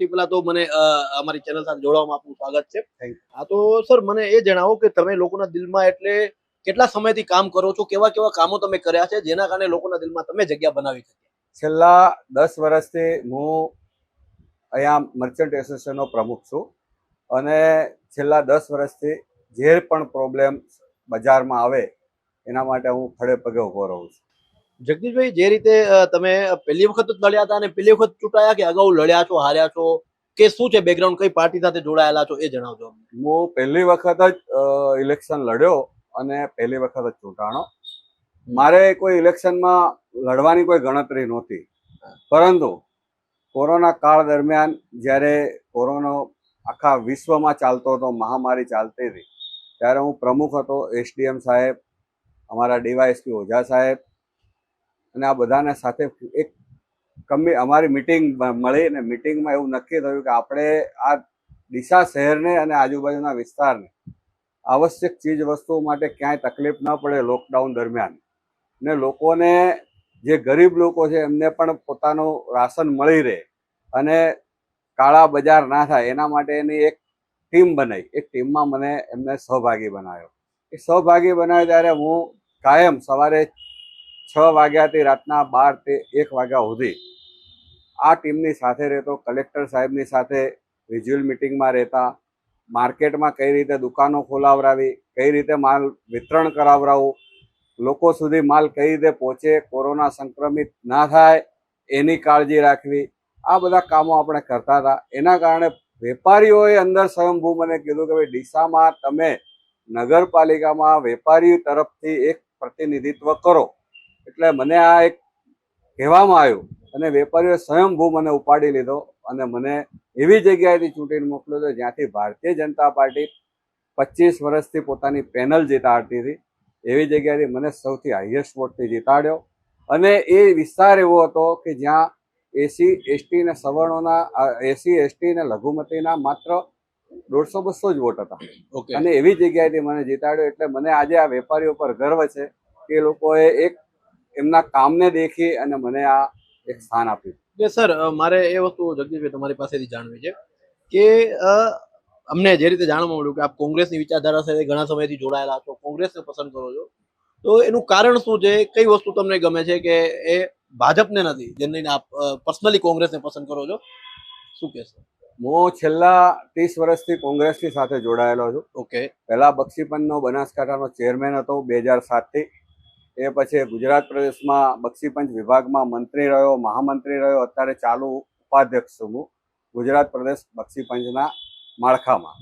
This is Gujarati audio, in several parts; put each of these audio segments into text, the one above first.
સૌથી પહેલા તો મને અમારી ચેનલ સાથે જોડવામાં આપનું સ્વાગત છે. હા, તો સર મને એ જણાવો કે તમે લોકોના દિલમાં એટલે કેટલા સમયથી કામ કરો છો, કેવા કેવા કામો તમે કર્યા છે જેના કારણે લોકોના દિલમાં તમે જગ્યા બનાવી શક્યા? છેલ્લા 10 વર્ષથી હું અહીંયા મર્ચન્ટ એસોસિએશનનો પ્રમુખ છું અને છેલ્લા 10 વર્ષથી જે પણ પ્રોબ્લેમ બજારમાં આવે એના માટે હું ખડે પગે ઊભો રહું છું. જગદીશભાઈ, જે રીતે તમે પહેલી વખત જ લડ્યા હતા અને પહેલી વખત ચૂંટાયા કે અગાઉ લડ્યા છો, હાર્યા છો, કે શું છે બેકગ્રાઉન્ડ, કઈ પાર્ટી સાથે જોડાયેલા છો એ જણાવજો. હું પહેલી વખત જ ઇલેક્શન લડ્યો અને પહેલી વખત જ ચૂંટાણો. મારે કોઈ ઇલેક્શનમાં લડવાની કોઈ ગણતરી નહોતી, પરંતુ કોરોના કાળ દરમિયાન જ્યારે કોરોના આખા વિશ્વમાં ચાલતો હતો, મહામારી ચાલતી હતી, ત્યારે હું પ્રમુખ હતો. એસડીએમ સાહેબ, અમારા ડીવાયએસપી ઓઝા સાહેબ અને આ બધાને સાથે એક અમારી મિટિંગ મળી અને મિટિંગમાં એવું નક્કી થયું કે આપણે આ ડીસા શહેરને અને આજુબાજુના વિસ્તારને આવશ્યક ચીજ વસ્તુઓ માટે ક્યાંય તકલીફ ન પડે લોકડાઉન દરમિયાન, ને લોકોને જે ગરીબ લોકો છે એમને પણ પોતાનું રાશન મળી રહે અને કાળા બજાર ના થાય એના માટેની એક ટીમ બનાવી. એ ટીમમાં મને એમને સહભાગી બનાવ્યો. એ સહભાગી બનાવ્યો ત્યારે હું કાયમ સવારે 6 વાગ્યાથી રાતના 12 થી 1 વાગ્યા સુધી આ ટીમની સાથે રહેતો. કલેક્ટર સાહેબની સાથે વિઝ્યુઅલ મિટિંગમાં રહેતા, માર્કેટમાં કઈ રીતે દુકાનો ખોલાવરાવી, કઈ રીતે માલ વિતરણ કરાવરાવું, લોકો સુધી માલ કઈ રીતે પહોંચે, કોરોના સંક્રમિત ના થાય એની કાળજી રાખવી, આ બધા કામો આપણે કરતા હતા. એના કારણે વેપારીઓએ અંદર સ્વયંભૂ મને કીધું કે ભાઈ ડીસામાં તમે નગરપાલિકામાં વેપારી તરફથી એક પ્રતિનિધિત્વ કરો. એટલે મને આ એક કહેવામાં આવ્યું અને વેપારીઓએ સ્વયંભૂ મને ઉપાડી લીધો અને મને એવી જગ્યાએથી ચૂંટીને મોકલ્યો હતો જ્યાંથી ભારતીય જનતા પાર્ટી 25 વર્ષથી પોતાની પેનલ જીતાડતી હતી. એવી જગ્યાએથી મને સૌથી હાઈએસ્ટ વોટથી જીતાડ્યો અને એ વિસ્તાર એવો હતો કે જ્યાં એસી એસટી ને સવર્ણોના, એસી એસટી ને લઘુમતીના માત્ર 150-200 જ વોટ હતા અને એવી જગ્યાએથી મને જીતાડ્યો. એટલે મને આજે આ વેપારીઓ પર ગર્વ છે કે એ લોકોએ એક એમના કામને દેખી અને મને આ એક સ્થાન આપ્યું. કે સર મારે એ વસ્તુ જગદીશભાઈ તમારી પાસેથી જાણવી છે કે અમને જે રીતે જાણવા મળ્યું કે આપ કોંગ્રેસની વિચારધારા સાથે ઘણા સમયથી જોડાયેલા છો, કોંગ્રેસને પસંદ કરો છો, તો એનું કારણ શું છે? કઈ વસ્તુ તમને ગમે છે કે એ ભાજપને નથી જેને આપ પર્સનલી કોંગ્રેસને પસંદ કરો છો? શું કહેશો? હું છેલ્લા 30 વર્ષથી કોંગ્રેસની સાથે જોડાયેલો છું. ઓકે. પહેલા બક્ષીપંચનો બનાસકાંઠાનો ચેરમેન હતો 2007 થી. એ પછી ગુજરાત પ્રદેશમાં બક્ષીપંચ વિભાગમાં મંત્રી રહ્યો, મહામંત્રી રહ્યો. અત્યારે ચાલુ ઉપાધ્યક્ષ છું હું ગુજરાત પ્રદેશ બક્ષીપંચના માળખામાં.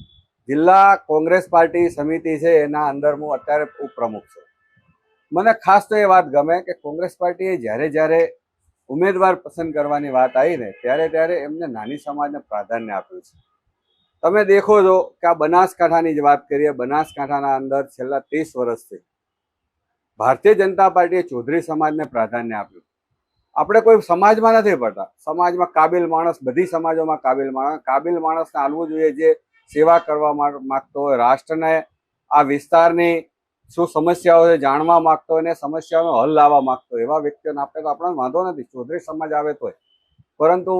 જિલ્લા કોંગ્રેસ પાર્ટી સમિતિ છે એના અંદર હું અત્યારે ઉપપ્રમુખ છું. મને ખાસ તો એ વાત ગમે કે કોંગ્રેસ પાર્ટીએ જ્યારે ઉમેદવાર પસંદ કરવાની વાત આવી ને ત્યારે એમને નાની સમાજને પ્રાધાન્ય આપ્યું છે. તમે દેખો છો કે આ બનાસકાંઠાની જ વાત કરીએ, બનાસકાંઠાના અંદર છેલ્લા 30 વર્ષથી ભારતીય જનતા પાર્ટીએ ચૌધરી સમાજને પ્રાધાન્ય આપ્યું. આપણે કોઈ સમાજમાં નથી પડતા, સમાજમાં કાબિલ માણસ, બધી સમાજોમાં કાબિલ માણસને આલવું જોઈએ જે સેવા કરવા માંગતો હોય, રાષ્ટ્રને, આ વિસ્તારની શું સમસ્યાઓ છે જાણવા માંગતો હોય ને સમસ્યાઓનો હલ લાવવા માંગતો હોય એવા વ્યક્તિઓને આપણે તો આપણને વાંધો નથી, ચૌધરી સમાજ આવે તોય. પરંતુ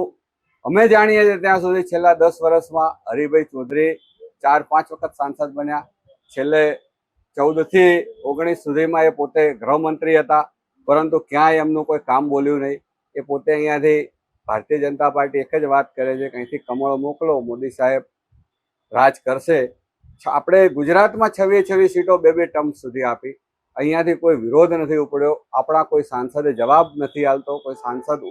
અમે જાણીએ છીએ ત્યાં સુધી છેલ્લા 10 વર્ષમાં હરિભાઈ ચૌધરી 4-5 વખત સાંસદ બન્યા. છેલ્લે 14 થી 19 સુધીમાં એ પોતે ગૃહમંત્રી હતા, પરંતુ ક્યાંય એમનું કોઈ કામ બોલ્યું નહીં. એ પોતે અહીંયાથી ભારતીય જનતા પાર્ટી એક જ વાત કરે છે કે અહીંથી કમળ મોકલો, મોદી સાહેબ રાજ કરશે. આપણે ગુજરાતમાં 26 સીટો 2 ટર્મ સુધી આપી, અહીંયાથી કોઈ વિરોધ નથી ઉપડ્યો. આપણા કોઈ સાંસદે જવાબ નથી આલતો, કોઈ સાંસદ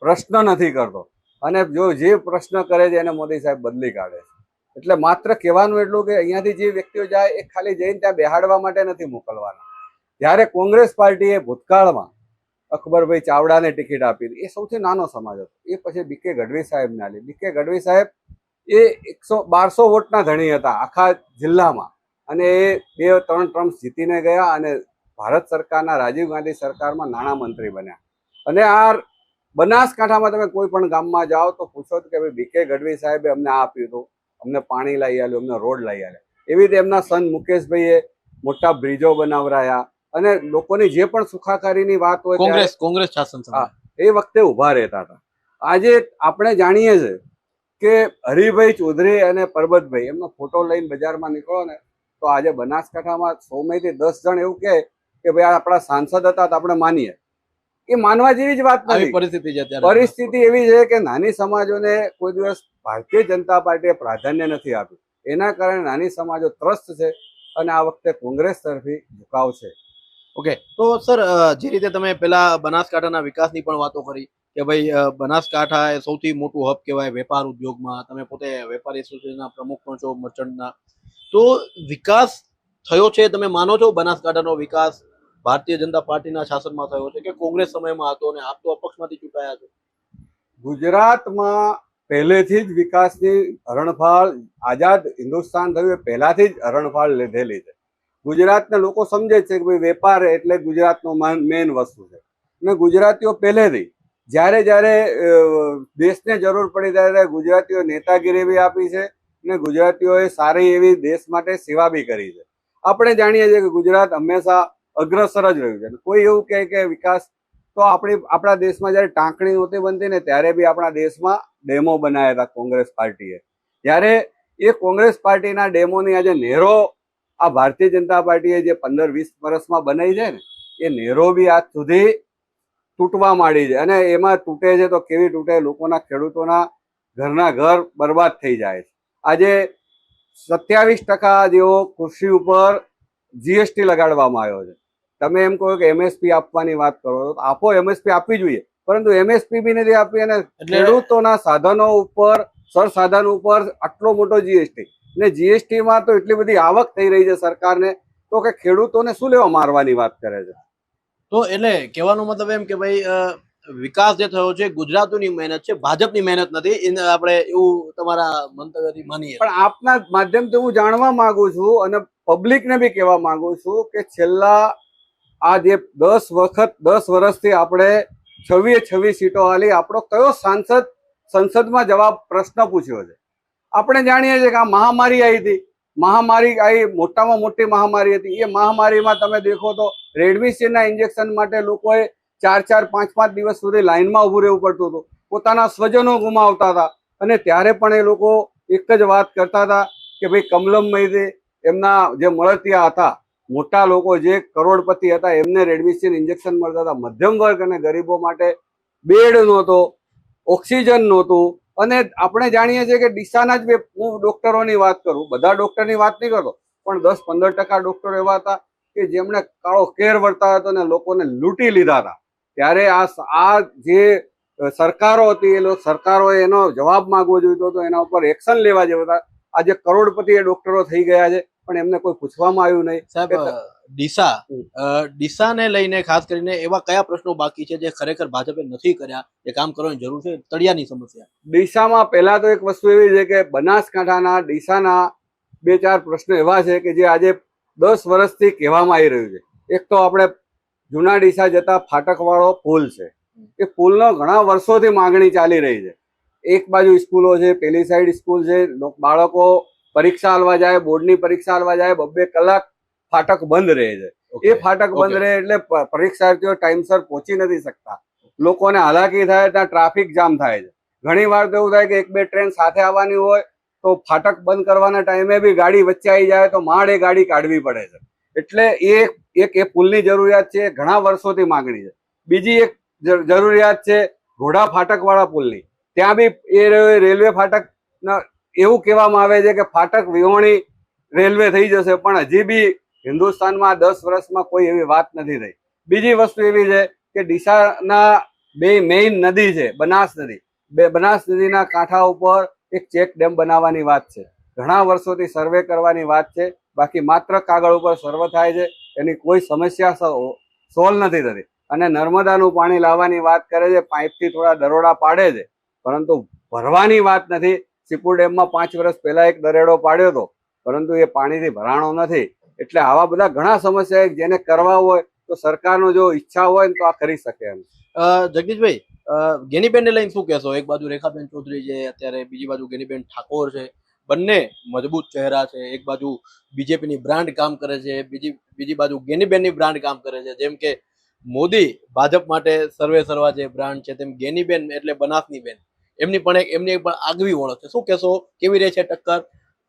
પ્રશ્ન નથી કરતો અને જો જે પ્રશ્ન કરે છે એને મોદી સાહેબ બદલી કાઢે છે. એટલે માત્ર કહેવાનું એટલું કે અહીંયાથી જે વ્યક્તિઓ જાય એ ખાલી જઈને ત્યાં બેહાડવા માટે નથી મોકલવાના. જ્યારે કોંગ્રેસ પાર્ટીએ ભૂતકાળમાં અકબરભાઈ ચાવડાને ટિકિટ આપી હતી, એ સૌથી નાનો સમાજ હતો. એ પછી બીકે ગઢવી સાહેબને આલી. બીકે ગઢવી સાહેબ એ 1200 વોટના ધણી હતા આખા જિલ્લામાં અને એ 2-3 ટર્મ્સ જીતીને ગયા અને ભારત સરકારના રાજીવ ગાંધી સરકારમાં નાણામંત્રી બન્યા. અને આ બનાસકાંઠામાં તમે કોઈ પણ ગામમાં જાઓ તો પૂછો કે ભાઈ બીકે ગઢવી સાહેબે અમને આ આપ્યું હતું, અમને પાણી લઈ આલ્યું, અમને રોડ લઈ આલ્યા. એવી રીતે એમના સન મુકેશભાઈએ મોટા બ્રિજો બનાવરાયા અને લોકોની જે પણ સુખાકારીની વાત હોય કોંગ્રેસ શાસન એ વખતે ઉભા રહેતા હતા. આજે આપણે જાણીએ છીએ કે હરિભાઈ ચૌધરી અને પરબતભાઈ એમનો ફોટો લઈને બજારમાં નીકળો ને તો આજે બનાસકાંઠામાં 100 થી 10 જણ એવું કહે કે ભાઈ આ આપણા સાંસદ હતા તો આપણે માનીએ. એ માનવા જેવી જ વાત આવી નથી. પરિસ્થિતિ છે અત્યારે. પરિસ્થિતિ એવી છે કે નાની સમાજોને કોઈ દિવસ ભારતીય જનતા પાર્ટીએ પ્રાધાન્ય નથી આપ્યું. એના કારણે નાની સમાજો ત્રસ્ત છે અને આ વખતે કોંગ્રેસ તરફી ઝુકાવ છે. ઓકે, તો સર જે રીતે તમે પેલા બનાસકાંઠાના વિકાસની પણ વાતો કરી કે ભાઈ બનાસકાંઠા એ સૌથી મોટું હબ કહેવાય વેપાર ઉદ્યોગમાં. તમે પોતે વેપારી એસોસિએશનના પ્રમુખ પણ છો મર્ચન્ટના. તો વિકાસ થયો છે, તમે માનો છો બનાસકાંઠાનો વિકાસ ભારતીય જનતા પાર્ટીના શાસનમાં થયો છે કે કોંગ્રેસ સમયમાં હતો અને આપ તો અપક્ષમાંથી ચૂંટાયા છો? ગુજરાતમાં પહેલેથી જ વિકાસની હરણફાળ આઝાદ હિન્દુસ્તાન થયું એ પહેલાથી જ હરણફાળ લીધેલી છે. ગુજરાતના લોકો સમજે છે કે ભાઈ વેપાર એટલે ગુજરાતનો મેઇન વસ્તુ છે. અને ગુજરાતીઓ પહેલેથી જ્યારે જ્યારે દેશને જરૂર પડી ત્યારે ગુજરાતીઓ નેતાગીરી બી આપી છે અને ગુજરાતીઓએ સારી એવી દેશ માટે સેવા બી કરી છે. આપણે જાણીએ છીએ કે ગુજરાત હંમેશા અગ્રસર જ રહ્યું છે. કોઈ એવું કહે કે વિકાસ તો આપણા દેશમાં જ્યારે ટાંકણી નહોતી બનતી ને ત્યારે બી આપણા દેશમાં ડેમો બનાવ્યા હતા કોંગ્રેસ પાર્ટીએ. ત્યારે એ કોંગ્રેસ પાર્ટીના ડેમોની આજે નહેરો આ ભારતીય જનતા પાર્ટીએ જે 15-20 વર્ષમાં બનાવી છે ને એ નહેરો બી આજ સુધી તૂટવા માંડી છે. અને એમાં તૂટે છે તો કેવી તૂટે, લોકોના ખેડૂતોના ઘરના ઘર બરબાદ થઈ જાય છે. આજે 27% જેવો કૃષિ ઉપર જીએસટી લગાડવામાં આવ્યો છે. તમે એમ કહો કે એમએસપી આપવાની વાત કરો તો આપો, એમએસપી આપવી જોઈએ, પરંતુ એમએસપી બી નથી આપી અને ખેડૂતોના સાધનો ઉપર સરસાધન ઉપર આટલો મોટો જીએસટી ને જીએસટીમાં તો એટલી બધી આવક થઈ રહી છે સરકારને તો કે ખેડૂતોને શું લેવા મારવાની વાત કરે છે. તો એટલે કહેવાનો મતલબ એમ કે ભાઈ વિકાસ જે થયો છે ગુજરાતની મહેનત છે, ભાજપની મહેનત નથી. એને આપણે એવું તમારા મંતવ્યથી માનીએ. પણ આપના માધ્યમથી હું જાણવા માંગુ છું અને પબ્લિકને બી કહેવા માંગુ છું કે છેલ્લા આ જે 10 વર્ષથી આપણે 26 સીટો આલી, આપણો કયો સાંસદ સંસદમાં જવાબ પ્રશ્ન પૂછ્યો છે? આપણે જાણીએ છીએ કે આ મહામારી આવી હતી, મહામારી આવી, મોટામાં મોટી મહામારી હતી. એ મહામારીમાં તમે દેખો તો રેડમિશનના ઇન્જેક્શન માટે લોકોએ 4-4, 5-5 દિવસ સુધી લાઈનમાં ઊભું રહેવું પડતું હતું. પોતાના સ્વજનો ગુમાવતા હતા અને ત્યારે પણ એ લોકો એક જ વાત કરતા હતા કે ભાઈ કમલમભાઈ એમના જે મળતિયા હતા, મોટા લોકો જે કરોડપતિ હતા એમને રેડમિશન ઇન્જેક્શન મળતા હતા. મધ્યમ વર્ગ અને ગરીબો માટે બેડ નહોતો, ઓક્સિજન નહોતું. અને આપણે જાણીએ છીએ કે ડીસાના જ હું ડોક્ટરોની વાત કરું, બધા ડોક્ટરની વાત નહીં કરતો, પણ 10-15% ડોક્ટરો એવા હતા કે જેમણે કાળો કેર વર્તાયો હતો અને લોકોને લૂંટી લીધા હતા. ત્યારે આ જે સરકારો હતી એ સરકારોએ એનો જવાબ માંગવો જોઈતો હતો, એના ઉપર એક્શન લેવા જેવા હતા. આજે કરોડપતિ ડોક્ટરો થઈ ગયા છે પણ એમને કોઈ પૂછવામાં આવ્યું નહીં. સાહેબ, ડીસાને લઈને ખાસ કરીને એવા કયા પ્રશ્નો બાકી છે જે ખરેખર ભાજપે નથી કર્યા, જે કામ કરવાની જરૂર છે? તળિયાની સમસ્યા ડીસામાં પહેલા તો એક વસ્તુ એવી છે કે બનાસકાંઠાના ડીસાના 2-4 પ્રશ્નો એવા છે કે જે આજે 10 વર્ષથી કહેવામાં આવી રહ્યું છે. એક તો આપણે જૂના ડીસા જતા ફાટકવાળો પુલ છે. એ પુલનો ઘણા વર્ષોથી માંગણી ચાલી રહી છે. એક બાજુ સ્કૂલો છે, પેલી સાઈડ સ્કૂલ છે, બાળકો પરીક્ષા આલવા જાય, બોર્ડની પરીક્ષા આલવા જાય, 2-2 કલાક ફાટક બંધ રહે છે. એ ફાટક બંધ રહે એટલે પરીક્ષાર્થીઓ ટાઈમસર પહોંચી નથી શકતા, લોકોને હાલાકી થાય, ત્યાં ટ્રાફિક જામ થાય છે. ઘણી વાર તો એવું થાય કે 1-2 ટ્રેન સાથે આવવાની હોય તો ફાટક બંધ કરવાના ટાઈમે બી ગાડી વચ્ચે આવી જાય તો માંડ એ ગાડી કાઢવી પડે છે. એટલે એ પુલની જરૂરિયાત છે, ઘણા વર્ષોથી માંગણી છે. બીજી એક જરૂરિયાત છે ઘોડા ફાટકવાળા પુલની. ત્યાં બી એ રેલવે ફાટક એવું કહેવામાં આવે છે કે ફાટક વિહોણી રેલવે થઈ જશે, પણ હજી બી હિન્દુસ્તાનમાં 10 વર્ષમાં કોઈ એવી વાત નથી થઈ. બીજી વસ્તુ એવી છે કે ડીસાના 2 મેઇન નદી છે, બનાસ નદી. બનાસ નદીના કાંઠા ઉપર એક ચેક ડેમ બનાવવાની વાત છે. ઘણા વર્ષોથી સર્વે કરવાની વાત છે, બાકી માત્ર કાગળ ઉપર સર્વે થાય છે, એની કોઈ સમસ્યા સોલ્વ નથી થતી. અને નર્મદાનું પાણી લાવવાની વાત કરે છે, પાઇપથી થોડા દરોડા પાડે છે, પરંતુ ભરવાની વાત નથી. સિપુર ડેમમાં 5 વર્ષ પહેલા એક દરેડો પાડ્યો હતો, પરંતુ એ પાણીથી ભરાણો નથી. એટલે આવા બધા ઘણા સમસ્યા જેને કરવા હોય તો સરકારનો જો ઈચ્છા હોય ને તો આ કરી શકે એમ. જગદીશભાઈ, ગેનીબેનને લઈને શું કહેશો? એક બાજુ રેખાબેન ચૌધરી છે અત્યારે, બીજી બાજુ ગેનીબેન ઠાકોર છે. બંને મજબૂત ચહેરા છે. એક બાજુ બીજેપીની બ્રાન્ડ કામ કરે છે, બીજી બાજુ ગેનીબેનની બ્રાન્ડ કામ કરે છે. જેમ કે મોદી ભાજપ માટે સર્વે સર્વા જે બ્રાન્ડ છે, તેમ ગેનીબેન એટલે બનાસની બેન એમની પણ આગવી ઓળખ છે. શું કહેશો, કેવી રહે છે ટક્કર,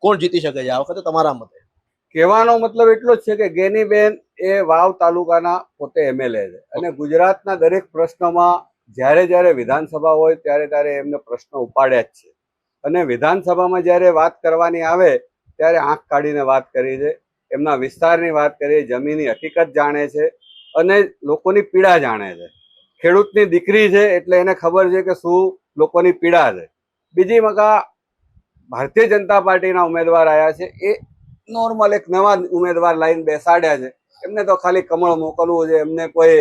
કોણ જીતી શકે છે આ વખતે તમારા મતે? કહેવાનો મતલબ એટલો જ છે કે ગેનીબેન એ વાવ તાલુકાના પોતે એમએલએ છે અને ગુજરાતના દરેક પ્રશ્નમાં જ્યારે વિધાનસભા હોય ત્યારે એમને પ્રશ્ન ઉપાડ્યા જ છે અને વિધાનસભામાં જ્યારે વાત કરવાની આવે ત્યારે આંખ કાઢીને વાત કરી છે. એમના વિસ્તારની વાત કરી, જમીનની હકીકત જાણે છે અને લોકોની પીડા જાણે છે. ખેડૂતની દીકરી છે એટલે એને ખબર છે કે શું લોકોની પીડા છે. બીજી મકા ભારતીય જનતા પાર્ટીના ઉમેદવાર આવ્યા છે, એ નોર્મલ એક નવા ઉમેદવાર લાઈન બેસાડ્યા છે. એમને તો ખાલી કમળ મોકલવું છે. એમને કોઈ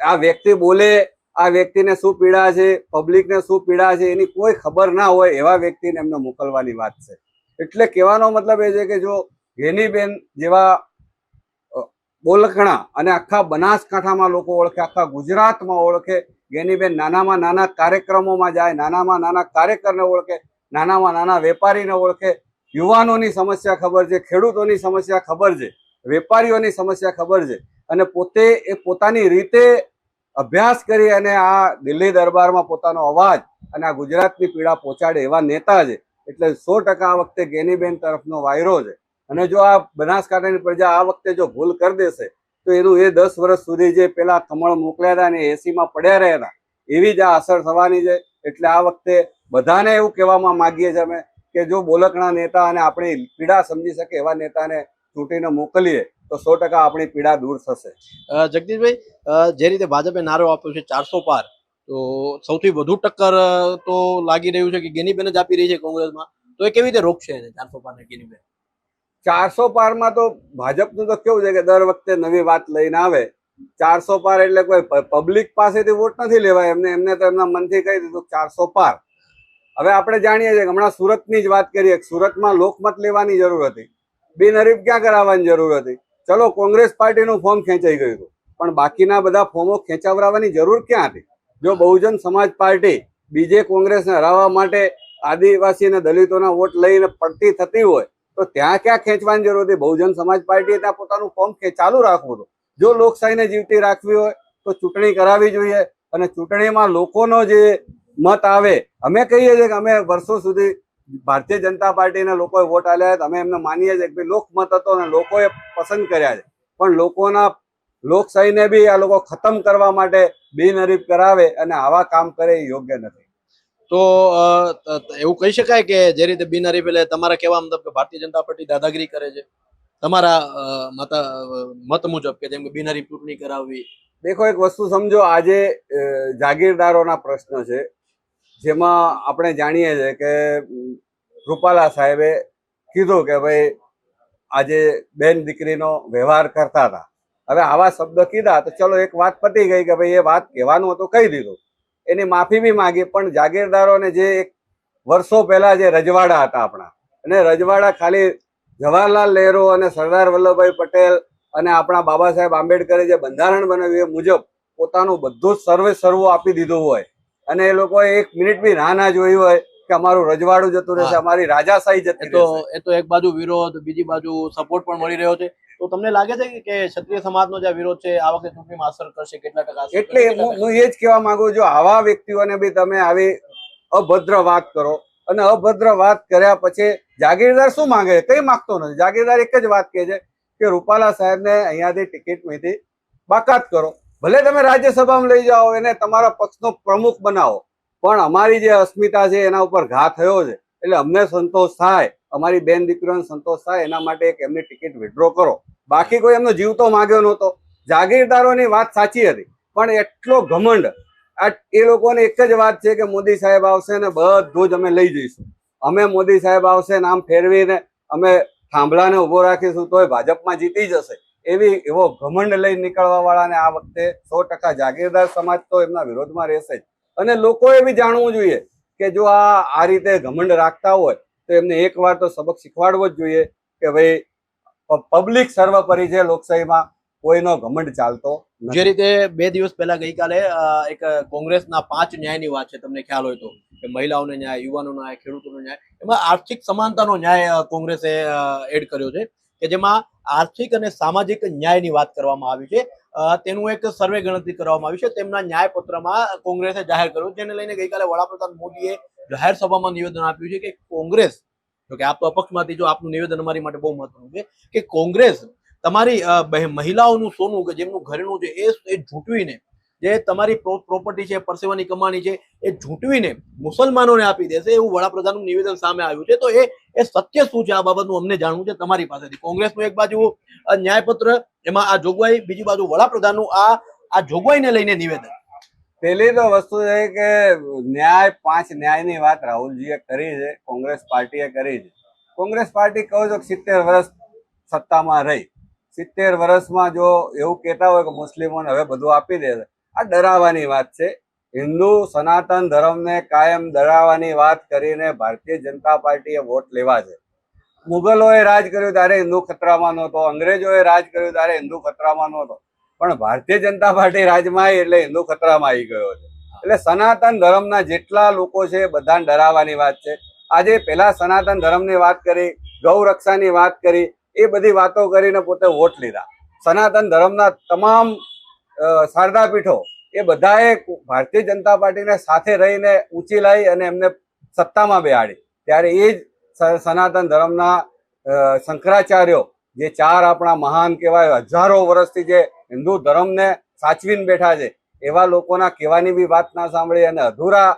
આ વ્યક્તિ બોલે, આ વ્યક્તિને શું પીડા છે, પબ્લિકને શું પીડા છે એની કોઈ ખબર ના હોય એવા વ્યક્તિને એમને મોકલવાની વાત છે. એટલે કહેવાનો મતલબ એ છે કે જો ગેનીબેન જેવા બોલકણા અને આખા બનાસકાંઠામાં લોકો ઓળખે, આખા ગુજરાતમાં ઓળખે, ગેનીબેન નાનામાં નાના કાર્યક્રમોમાં જાય, નાનામાં નાના કાર્યકરને ઓળખે, નાનામાં નાના વેપારીને ઓળખે, યુવાનોની સમસ્યા ખબર છે, ખેડૂતોની સમસ્યા ખબર છે, વેપારીઓની સમસ્યા ખબર છે અને પોતે એ પોતાની રીતે અભ્યાસ કરી અને આ દિલ્હી દરબારમાં પોતાનો અવાજ અને આ ગુજરાતની પીડા પહોંચાડે એવા નેતા છે. એટલે 100% આ વખતે ગેનીબેન તરફનો વાયરો છે અને જો આ બનાસકાંઠાની પ્રજા આ વખતે જો ભૂલ કરી દેશે તો એનું એ 10 વર્ષ સુધી જે પેલા કમળ મોકલ્યા હતા અને એસીમાં પડ્યા રહ્યા હતા એવી જ આ અસર થવાની છે. એટલે આ વખતે બધાને એવું કહેવામાં માંગીએ છીએ અમે કે જો બોલકણા નેતા અને આપણી પીડા સમજી શકે એવા નેતાને ચૂંટીને મોકલીએ તો 100% આપણી પીડા દૂર થશે. જગદીશભાઈ, જે રીતે ભાજપે નારો આપ્યો છે 400 પાર, તો સૌથી વધુ ટક્કર તો લાગી રહ્યું છે કે ગેનીબેન જ આપી રહી છે કોંગ્રેસમાં. તો એ કેવી રીતે રોકશે એને 400 પાર ને ગેનીબેન? 400 પારમાં તો ભાજપનું તો કેવું છે કે દર વખતે નવી વાત લઈને આવે. 400 પાર એટલે કોઈ પબ્લિક પાસેથી વોટ નથી લેવાય. એમને તો એમના મનથી કહી દીધું 400 પાર. હવે આપણે જાણીએ છીએ કે હમણાં સુરતની જ વાત કરીએ, સુરતમાં લોકમત લેવાની જરૂર હતી, બિનહરીફ ક્યાં કરાવવાની જરૂર હતી? ચલો કોંગ્રેસ પાર્ટીનું ફોર્મ ખેંચાઈ ગયું હતું, પણ બાકીના બધા ફોર્મો ખેંચાવવાની જરૂર ક્યાં હતી? જો બહુજન સમાજ પાર્ટી બીજે કોંગ્રેસને હરાવવા માટે આદિવાસી અને દલિતોના વોટ લઈને પડતી થતી હોય તો ત્યાં ક્યાં ખેંચવાની જરૂર હતી? બહુજન સમાજ પાર્ટીએ ત્યાં પોતાનું ફોર્મ ચાલુ રાખવું હતું. જો લોકશાહીને જીવતી રાખવી હોય તો ચૂંટણી કરાવવી જોઈએ અને ચૂંટણીમાં લોકોનો જે મત આવે, અમે કહીએ છીએ કે અમે વર્ષો સુધી ભારતીય જનતા પાર્ટીના લોકોએ વોટ આપ્યા હતા, અમે એમને માનીએ છીએ કે લોકમત હતો અને લોકોએ પસંદ કર્યા છે, પણ લોકોના લોકશાહીને બી આ લોકો ખતમ કરવા માટે બિનહરીફ કરાવે અને આવા કામ કરે એ યોગ્ય નથી. તો એવું કહી શકાય કે જે રીતે બિનહરીફ, એટલે તમારા કહેવા મતલબ કે ભારતીય જનતા પાર્ટી દાદાગીરી કરે છે તમારા મત મુજબ, કે જેમ કે બિનહરીફ ચૂંટણી કરાવવી? દેખો, એક વસ્તુ સમજો, આજે જાગીરદારોના પ્રશ્ન છે જેમાં આપણે જાણીએ છીએ કે રૂપાલા સાહેબે કીધું કે ભાઈ આજે બેન દીકરીનો વ્યવહાર કરતા હતા. હવે આવા શબ્દ કીધા તો ચલો એક વાત પતી ગઈ કે ભાઈ એ વાત કહેવાનું હતું, કહી દીધું, એની માફી બી માંગી. પણ જાગીરદારોને જે એક વર્ષો પહેલા જે રજવાડા હતા આપણા, અને રજવાડા ખાલી જવાહરલાલ નહેરુ અને સરદાર વલ્લભભાઈ પટેલ અને આપણા બાબા સાહેબ આંબેડકરે જે બંધારણ બનાવ્યું એ મુજબ પોતાનું બધું જ સર્વ આપી દીધું હોય અને એ લોકોએ 1 મિનિટ બી રાહ ના જોઈ હોય કે અમારું રજવાડું જતું રહેશે, અમારી રાજાશાહી જતી રહેશે. એ તો એક બાજુ વિરોધ, બીજી બાજુ સપોર્ટ પણ મળી રહ્યો છે. તો તમને લાગે છે કે ક્ષત્રિય સમાજનો જે વિરોધ છે આ વખતે ચૂંટણીમાં અસર કરશે? કેટલા ટકા? એટલે હું એ જ કહેવા માંગુ છું, આવા વ્યક્તિઓને બી તમે આવી અભદ્ર વાત કરો અને અભદ્ર વાત કર્યા પછી જાગીરદાર શું માંગે? કઈ માંગતો નથી. જાગીરદાર એક જ વાત કહે છે કે રૂપાલા સાહેબને અહીંયાથી ટિકિટમાંથી બાકાત કરો. ભલે તમે રાજ્યસભામાં લઈ જાઓ, એને તમારા પક્ષનો પ્રમુખ બનાવો, પણ અમારી જે અસ્મિતા છે એના ઉપર ઘા થયો છે એટલે અમને સંતોષ થાય, અમારી બેન દીકરીઓને સંતોષ થાય એના માટે એક એમની ટિકિટ વિડ્રો કરો. બાકી કોઈ એમનો જીવ તો માંગ્યો નહોતો. જાગીરદારોની વાત સાચી હતી, પણ એટલો ઘમંડ, એ લોકોને એક જ વાત છે કે મોદી સાહેબ આવશે ને બધું જ અમે લઈ જઈશું, અમે મોદી સાહેબ આવશે ને આમ ફેરવીને અમે થાંભલાને ઉભો રાખીશું તોય ભાજપમાં જીતી જશે, એવો ઘમંડ લઈ નીકળવા વાળાને આ વખતે 100% જાગીરદાર સમાજ તો એમના વિરોધમાં રહેશે જ. અને લોકોએ બી જાણવું જોઈએ કે જો આ રીતે ઘમંડ રાખતા હોય તો એમને એકવાર તો સબક શીખવાડવો જ જોઈએ કે ભાઈ પબ્લિક સર્વોપરી છે, લોકશાહીમાં કોઈનો ઘમંડ ચાલતો નથી. જે રીતે 2 દિવસ પહેલા ગઈકાલે એક કોંગ્રેસના 5 ન્યાયની વાત છે, તમને ખ્યાલ હોય તો, કે મહિલાઓને ન્યાય, યુવાનોનો ન્યાય, ખેડૂતોનો ન્યાય, એમાં આર્થિક સમાનતાનો ન્યાય કોંગ્રેસે એડ કર્યો છે, કે જેમાં આર્થિક અને સામાજિક ન્યાયની વાત કરવામાં આવી છે. તેનું એક સર્વે ગણતરી કરવામાં આવી છે, તેમના ન્યાયપત્રમાં કોંગ્રેસે જાહેર કર્યું, જેને લઈને ગઈકાલે વડાપ્રધાન મોદીએ જાહેર સભામાં નિવેદન આપ્યું છે કે કોંગ્રેસ, જો કે આપ તો અપક્ષમાંથી, જો આપનું નિવેદન અમારી માટે બહુ મહત્વનું છે કે કોંગ્રેસ તમારી મહિલાઓનું સોનું કે જેમનું ઘરેણું છે એ ઝૂંટવીને, જે તમારી પ્રોપર્ટી છે, પરસેવાની કમાણી છે, એ ઝૂંટવીને મુસલમાનોને આપી દેશે, એવું વડાપ્રધાનનું નિવેદન સામે આવ્યું છે. તો એ સત્ય શું છે આ બાબતનું અમને જાણવું છે તમારી પાસેથી. કોંગ્રેસનું એક બાજુ ન્યાયપત્ર, એમાં આ જોગવાઈ, બીજી બાજુ વડાપ્રધાનનું આ જોગવાઈને લઈને નિવેદન. પેલી તો વસ્તુ છે કે ન્યાય, 5 ન્યાયની વાત રાહુલજીએ કરી છે, કોંગ્રેસ પાર્ટીએ કરી છે. કોંગ્રેસ પાર્ટી કહો છો 70 વર્ષ સત્તામાં રહી, 70 વર્ષમાં જો એવું કહેતા હોય કે મુસ્લિમોને હવે બધું આપી દે, આ ડરાવવાની વાત છે. હિન્દુ સનાતન ધર્મને કાયમ ડરાવવાની વાત કરીને ભારતીય જનતા પાર્ટીએ વોટ લેવા છે. મુગલોએ રાજ કર્યું ત્યારે હિન્દુ ખતરામાં નહોતો, અંગ્રેજોએ રાજ કર્યું ત્યારે હિન્દુ ખતરામાં નહોતો, પણ ભારતીય જનતા પાર્ટી રાજમાં આવી એટલે હિન્દુ ખતરામાં આવી ગયો છે. એટલે સનાતન ધર્મના જેટલા લોકો છે બધાને ડરાવવાની વાત છે. આજે પેલા સનાતન ધર્મની વાત કરી, ગૌ રક્ષાની વાત કરી, એ બધી વાતો કરીને પોતે વોટ લીધા. સનાતન ધર્મના તમામ શારદા પીઠો એ બધાએ ભારતીય જનતા પાર્ટીને સાથે રહીને ઊંચી લાવી અને એમને સત્તામાં બેહાડી. ત્યારે એ જ સનાતન ધર્મના શંકરાચાર્યો, જે 4 આપણા મહાન કહેવાય, હજારો વર્ષથી જે હિન્દુ ધર્મને સાચવીને બેઠા છે, એવા લોકોના કહેવાની બી વાત ના સાંભળી અને અધૂરા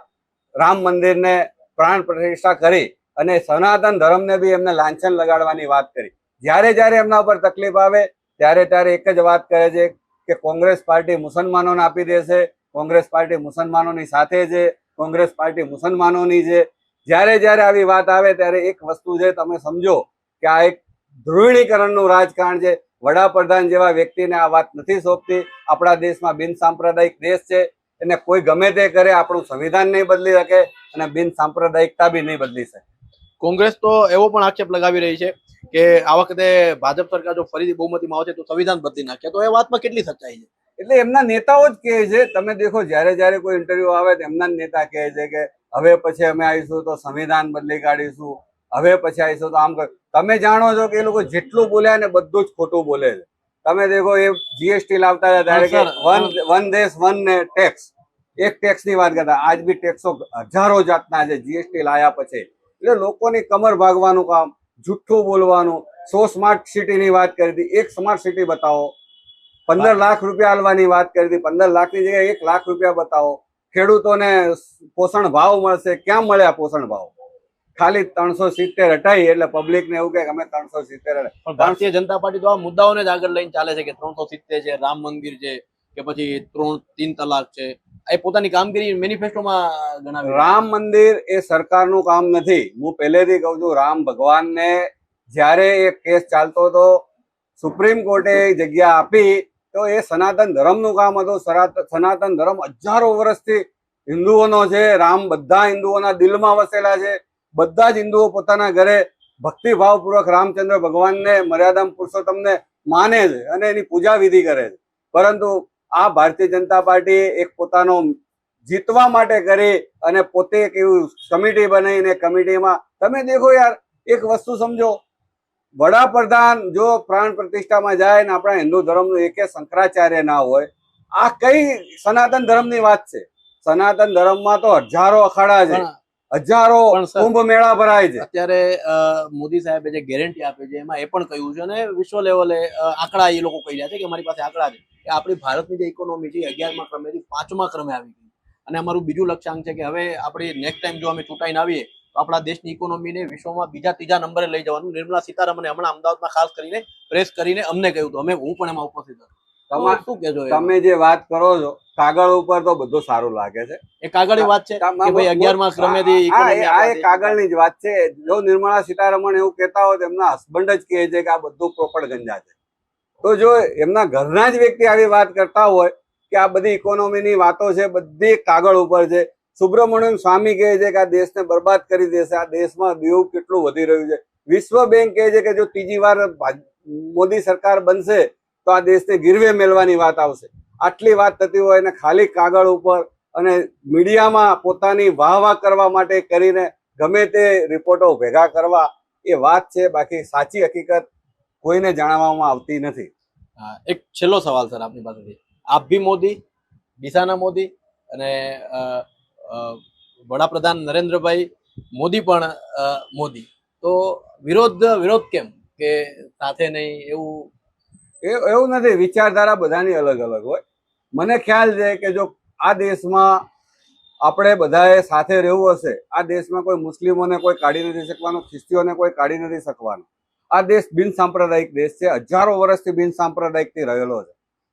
રામ મંદિરને પ્રાણ પ્રતિષ્ઠા કરી અને સનાતન ધર્મને બી એમને લાંછન લગાડવાની વાત કરી. જ્યારે જ્યારે એમના ઉપર તકલીફ આવે ત્યારે એક જ વાત કરે છે કે કોંગ્રેસ પાર્ટી મુસલમાનોને આપી દેશે, કોંગ્રેસ પાર્ટી મુસલમાનોની સાથે છે, કોંગ્રેસ પાર્ટી મુસલમાનોની છે. જ્યારે જ્યારે આવી વાત આવે ત્યારે એક વસ્તુ છે, તમે સમજો કે આ એક ધ્રુવીણીકરણનું રાજકારણ છે. વડાપ્રધાન જેવા વ્યક્તિને આ વાત નથી સોંપતી. આપણા દેશમાં બિન સાંપ્રદાયિક દેશ છે, એને કોઈ ગમે તે કરે, આપણું સંવિધાન નહીં બદલી શકે અને બિન સાંપ્રદાયિકતા બી નહીં બદલી શકે. કોંગ્રેસ તો એવો પણ આક્ષેપ લગાવી રહી છે કે આ વખતે ભાજપ સરકાર જો ફરીથી બહુમતીમાં આવશે તો સંવિધાન બદલી નાખે. તો એ વાતમાં કેટલી સચ્ચાઈ છે? એટલે એમના નેતાઓ જ કહે છે. તમે દેખો, જ્યારે જ્યારે કોઈ ઇન્ટરવ્યુ આવે તો એમના નેતા કહે છે કે હવે પછી અમે આવીશું તો સંવિધાન બદલી કાઢીશું, હવે પછી આવીશું તો આમ કર. તમે જાણો છો કે એ લોકો જેટલું બોલ્યા ને બધું જ ખોટું બોલે છે. તમે દેખો, એ જીએસટી લાવતા હતા ત્યારે કે વન દેશ વન ટેક્સ, એક ટેક્સની વાત કરતા. આજ બી ટેક્સો હજારો જાતના છે જીએસટી લાયા પછી. એટલે લોકોની કમર ભાગવાનું કામ, જુઠ્ઠું બોલવાનું. 100 સ્માર્ટ સિટીની વાત કરી હતી, એક સ્માર્ટ સિટી બતાવો. 15 લાખ રૂપિયા આલવાની વાત કરી હતી, 15 લાખની જગ્યાએ 1 લાખ રૂપિયા બતાવો. ખેડૂતોને પોષણ ભાવ મળશે, ક્યાં મળ્યા પોષણ ભાવ? ખાલી 370 હટાઈ એટલે પબ્લિક ને એવું કે અમે 370. પણ ભારતીય જનતા પાર્ટી તો આ મુદ્દાઓને જ આગળ લઈને ચાલે છે કે 370 છે, રામ મંદિર છે, કે પછી 3 તલાક છે. એ પોતાની કામગીરી મેનિફેસ્ટોમાં ગણાવી. રામ મંદિર એ સરકારનું કામ નથી. હું પહેલેથી કહું છું, રામ ભગવાનને જ્યારે એ કેસ ચાલતો હતો, સુપ્રીમ કોર્ટે જગ્યા આપી તો એ સનાતન ધર્મનું કામ હતું. સનાતન ધર્મ હજારો વર્ષથી હિન્દુઓનો છે. રામ બધા હિન્દુઓના દિલમાં વસેલા છે. બધા જ હિન્દુઓ પોતાના ઘરે ભક્તિભાવપૂર્વક રામચંદ્ર ભગવાનને, મર્યાદા પુરુષોત્તમને માને છે અને એની પૂજા વિધિ કરે છે. પરંતુ આ ભારતીય જનતા પાર્ટી એક પોતાનો જીતવા માટે કરી અને પોતે એક એવું કમિટી બનાવીને, કમિટીમાં તમે દેખો યાર, એક વસ્તુ સમજો, વડાપ્રધાન જો પ્રાણ પ્રતિષ્ઠામાં જાય ને આપણા હિન્દુ ધર્મનું એક શંકરાચાર્ય ના હોય, આ કઈ સનાતન ધર્મની વાત છે? સનાતન ધર્મમાં તો હજારો અખાડા છે, હજારો કુંભ મેળા ભરાય છે. અત્યારે મોદી સાહેબે જે ગેરંટી આપી છે એમાં એ પણ કહ્યું છે અને વિશ્વ લેવલે આંકડા એ લોકો કહી રહ્યા છે કે અમારી પાસે આંકડા છે કે આપણી ભારતની જે ઇકોનોમી છે 11મા ક્રમેથી 5મા ક્રમે આવી ગઈ. અને અમારું બીજું લક્ષ્યાંક છે કે હવે આપણી નેક્સ્ટ ટાઈમ જો અમે ચૂંટાઈને આવીએ તો આપણા દેશની ઇકોનોમીને વિશ્વમાં બીજા 3જા નંબરે લઈ જવાનું. નિર્મલા સીતારામને હમણાં અમદાવાદમાં ખાસ કરીને પ્રેસ કરીને અમને કહ્યું હતું, હું પણ એમાં ઉપસ્થિત હતો. શું કહેજો? તમે જે વાત કરો છો કાગળ ઉપર તો બધું સારું લાગે છે, એ કાગળની વાત છે કે ભાઈ 11મા ક્રમેથી આ એક કાગળની જ વાત છે. જો નિર્મલા સીતારમણ એવું કહેતા હોય તો એમના હસબન્ડ જ કહે છે કે આ બધું પ્રોપગેન્ડા છે. તો જો એમના ઘરના જ વ્યક્તિ આવી વાત કરતા હોય કે આ બધી ઇકોનોમીની વાતો છે, બધી કાગળ ઉપર છે. સુબ્રમણ્યમ સ્વામી કહે છે કે આ દેશને બરબાદ કરી દેશે, આ દેશમાં દેવું કેટલું વધી રહ્યું છે. વિશ્વ બેંક કહે છે કે જો 3જી વાર મોદી સરકાર બનશે તો આ દેશને ગીરવે મેળવાની વાત આવશે. આટલી વાત થતી હોય ને ખાલી કાગળ ઉપર અને મીડિયામાં પોતાની વાહ કરવા માટે કરીને ગમે તે રિપોર્ટો ભેગા કરવા, એ વાત છે. બાકી સાચી હકીકત કોઈને જાણવામાં આવતી નથી. એક છેલ્લો સવાલ સર આપની પાસેથી. આપ ભી મોદી, દિશાના મોદી અને વડાપ્રધાન નરેન્દ્રભાઈ મોદી પણ મોદી, તો વિરોધ કેમ કે સાથે નહીં એવું? એવું નથી, વિચારધારા બધાની અલગ અલગ હોય. મને ખ્યાલ છે કે જો આ દેશમાં આપણે બધાએ સાથે રહેવું હશે, આ દેશમાં કોઈ મુસ્લિમોને કોઈ કાઢી નથી શકવાનું, ખ્રિસ્તીઓને કોઈ કાઢી નથી શકવાનું. આ દેશ બિન સાંપ્રદાયિક દેશ છે, હજારો વર્ષથી બિન સાંપ્રદાયિકથી રહેલો છે.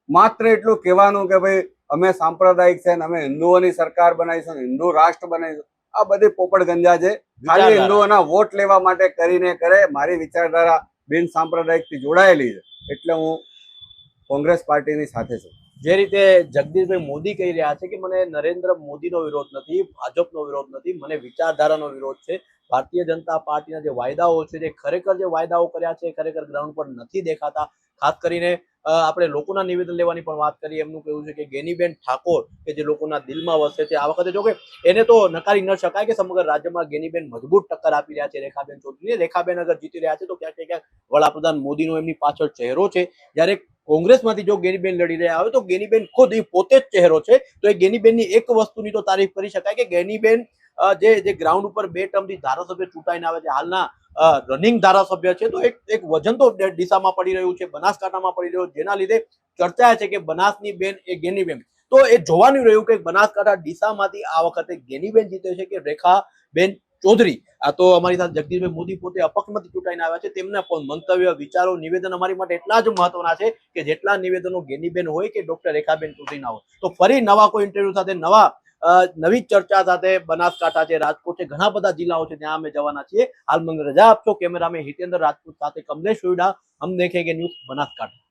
માત્ર એટલું કહેવાનું કે ભાઈ અમે સાંપ્રદાયિક છે ને અમે હિન્દુઓની સરકાર બનાવીશું, હિન્દુ રાષ્ટ્ર બનાવીશું, આ બધી પોપટ ગંજા છે. ખાલી હિન્દુઓના વોટ લેવા માટે કરીને કરે. મારી વિચારધારા બિન સાંપ્રદાયિકથી જોડાયેલી છે, એટલે હું કોંગ્રેસ પાર્ટીની સાથે છું. જે રીતે જગદીશભાઈ મોદી કહી રહ્યા છે કે મને નરેન્દ્ર મોદીનો વિરોધ નથી, ભાજપનો વિરોધ નથી, મને વિચારધારાનો વિરોધ છે. ભારતીય જનતા પાર્ટીના જે વાયદાઓ છે, જે ખરેખર જે વાયદાઓ કર્યા છે ખરેખર ગ્રાઉન્ડ પર નથી દેખાતા. ખાસ કરીને આપણે લોકોના નિવેદન લેવાની પણ વાત કરીએ, એમનું કહેવું છે કે ગેનીબેન ઠાકોર કે જે લોકોના દિલમાં વસે છે, આ વખતે જો કે એને તો નકારી ન શકાય કે સમગ્ર રાજ્યમાં ગેનીબેન મજબૂત ટક્કર આપી રહ્યા છે રેખાબેન ચૌધરીને. રેખાબેન અગર જીતી રહ્યા છે તો ક્યાંક ક્યાંક વડાપ્રધાન મોદીનો એમની પાછળ ચહેરો છે. જ્યારે કોંગ્રેસમાંથી જો ગેનીબેન લડી રહ્યા હોય તો ગેનીબેન ખુદ એ પોતે જ ચહેરો છે. તો એ ગેનીબેનની એક વસ્તુની તો તારીફ કરી શકાય કે ગેનીબેન જે ગ્રાઉન્ડ ઉપર 2 ટર્મથી ધારાસભ્ય ચૂંટાઈને આવે છે, હાલના રનિંગ ધારાસભ્ય છે, તો એક વજન તો દિશામાં પડી રહ્યું છે, બનાસકાંઠામાં પડી રહ્યું, જેના લીધે ચર્ચા છે કે બનાસની બેન એ ગેનીબેન. તો એ જોવાનું રહ્યું કે બનાસકાંઠા ડીસામાંથી આ વખતે ગેનીબેન જીતે છે કે રેખાબેન ચૌધરી. આ તો અમારી સાથે જગદીશભાઈ મોદી પોતે અપક્ષમાંથી ચૂંટાઈને આવ્યા છે, તેમના પણ મંતવ્ય, વિચારો, નિવેદન અમારી માટે એટલા જ મહત્વના છે કે જેટલા નિવેદનો ગેનીબેન હોય કે ડોક્ટર રેખાબેન ચૌધરીના હોય. તો ફરી નવા કોઈ ઇન્ટરવ્યુ સાથે નવી ચર્ચા સાથે બનાસકાંઠા છે, રાજકોટ છે, ઘણા બધા જિલ્લાઓ છે, ત્યાં અમે જવાના છીએ. હાલ મને રજા આપશો. કેમેરામેન હિતેન્દ્ર રાજપૂત સાથે કમલેશ સોયડા, હમ દેખેંગે ન્યૂઝ બનાસકાંઠા.